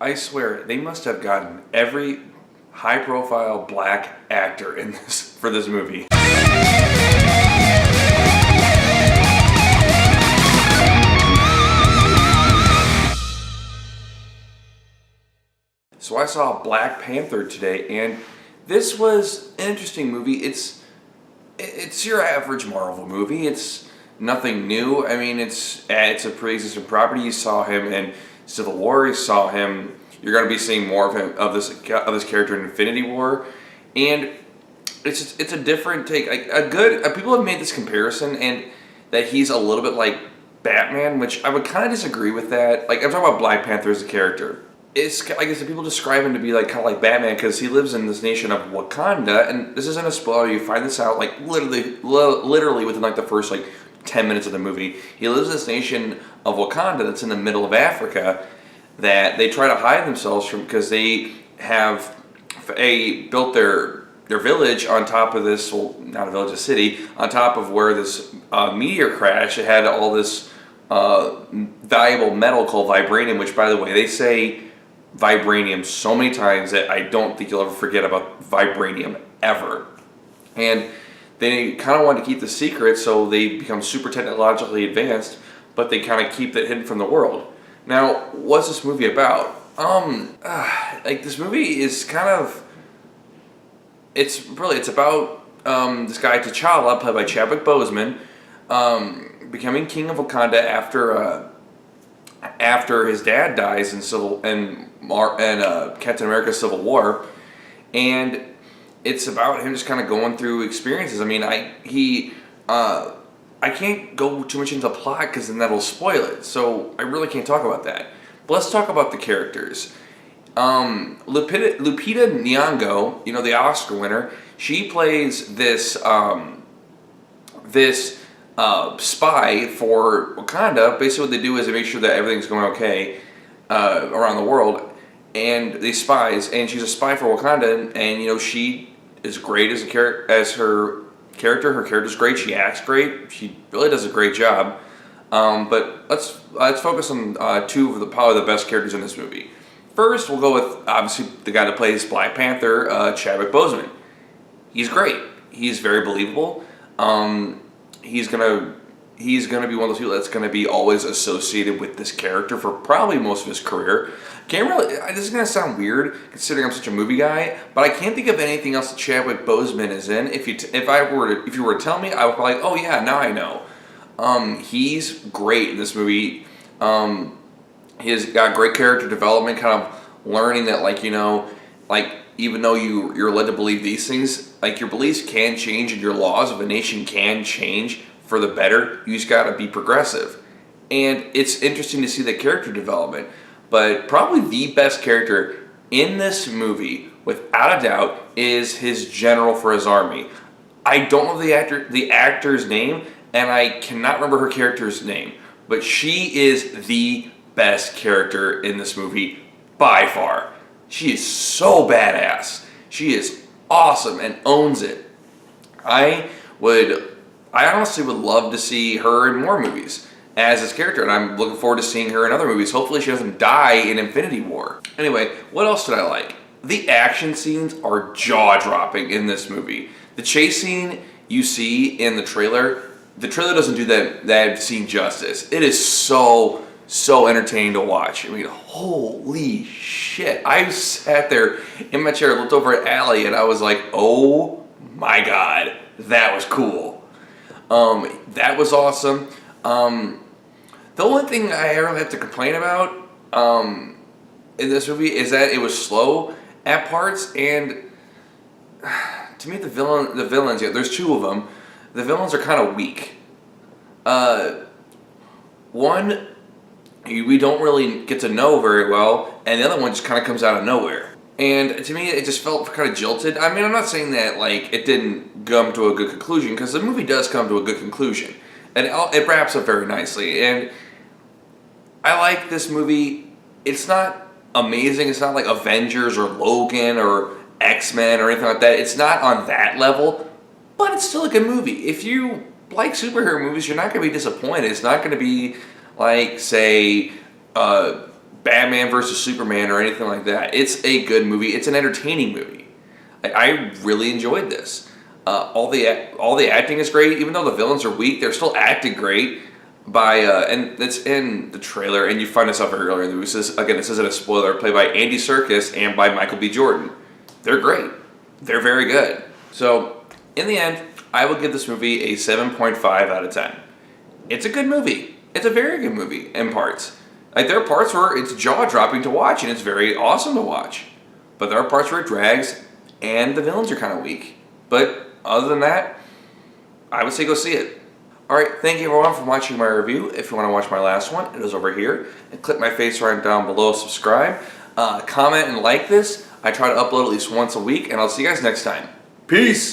I swear, they must have gotten every high-profile black actor in this for this movie. So I saw Black Panther today, and this was an interesting movie. It's your average Marvel movie. It's nothing new. I mean, it's a pre-existing property. You saw him in Civil War. You saw him. You're going to be seeing more of him of this character in Infinity War, and it's a different take. Like people have made this comparison, and that he's a little bit like Batman, which I would kind of disagree with that. Like I'm talking about Black Panther as a character. It's like I said, people describe him to be like kind of like Batman because he lives in this nation of Wakanda, and this isn't a spoiler. You find this out like literally within like the first like 10 minutes of the movie. He lives in this nation of Wakanda that's in the middle of Africa that they try to hide themselves from because they have built their village on top of this, well, not a village, a city, on top of where this meteor crash. It had all this valuable metal called vibranium, which, by the way, they say vibranium so many times that I don't think you'll ever forget about vibranium ever. And they kind of want to keep the secret, so they become super technologically advanced, but they kind of keep it hidden from the world. Now, what's this movie about? Like this movie is kind of, it's about this guy T'Challa, played by Chadwick Boseman, becoming king of Wakanda after his dad dies in Captain America: Civil War, and it's about him just kind of going through experiences. I mean, I can't go too much into plot because then that'll spoil it. So I really can't talk about that. But let's talk about the characters. Lupita Nyong'o, the Oscar winner, she plays this spy for Wakanda. Basically, what they do is they make sure that everything's going okay around the world, and these spies. And she's a spy for Wakanda, and she is great as her character. Her character's great. She acts great. She really does a great job. But let's focus on two of probably the best characters in this movie. First, we'll go with obviously the guy that plays Black Panther, Chadwick Boseman. He's great. He's very believable. He's gonna be one of those people that's gonna be always associated with this character for probably most of his career. This is gonna sound weird considering I'm such a movie guy, but I can't think of anything else that Chadwick Boseman is in. If you were to tell me, I would be like, oh yeah, now I know. He's great in this movie. He's got great character development, kind of learning that even though you're led to believe these things, like your beliefs can change and your laws of a nation can change for the better. You just gotta be progressive. And it's interesting to see that character development. But probably the best character in this movie, without a doubt, is his general for his army. I don't know the actor's name, and I cannot remember her character's name, but she is the best character in this movie by far. She is so badass. She is awesome and owns it. I honestly would love to see her in more movies as this character, and I'm looking forward to seeing her in other movies. Hopefully she doesn't die in Infinity War. Anyway, what else did I like? The action scenes are jaw-dropping in this movie. The chase scene you see in the trailer doesn't do that scene justice. It is so entertaining to watch. I mean, holy shit. I sat there in my chair, looked over at Allie, and I was like, oh my god, that was cool. That was awesome. The only thing I ever have to complain about in this movie is that it was slow at parts, and to me the villains, yeah, there's two of them. The villains are kind of weak. One we don't really get to know very well, and the other one just kind of comes out of nowhere. And to me, it just felt kind of jilted. I mean, I'm not saying that it didn't come to a good conclusion, because the movie does come to a good conclusion, and it wraps up very nicely. And I like this movie. It's not amazing. It's not like Avengers or Logan or X-Men or anything like that. It's not on that level, but it's still a good movie. If you like superhero movies, you're not going to be disappointed. It's not going to be like, say, Batman Batman versus Superman or anything like that. It's a good movie. It's an entertaining movie. I really enjoyed this. All the acting is great, even though the villains are weak. They're still acting great. And it's in the trailer, and you find this out very early in the movie. This isn't a spoiler. Played by Andy Serkis and by Michael B. Jordan. They're great. They're very good. So in the end, I would give this movie a 7.5 out of 10. It's a good movie. It's a very good movie in parts. Like, there are parts where it's jaw-dropping to watch, and it's very awesome to watch. But there are parts where it drags, and the villains are kind of weak. But other than that, I would say go see it. Alright, thank you everyone for watching my review. If you want to watch my last one, it is over here. And click my face right down below, subscribe, comment and like this. I try to upload at least once a week, and I'll see you guys next time. Peace!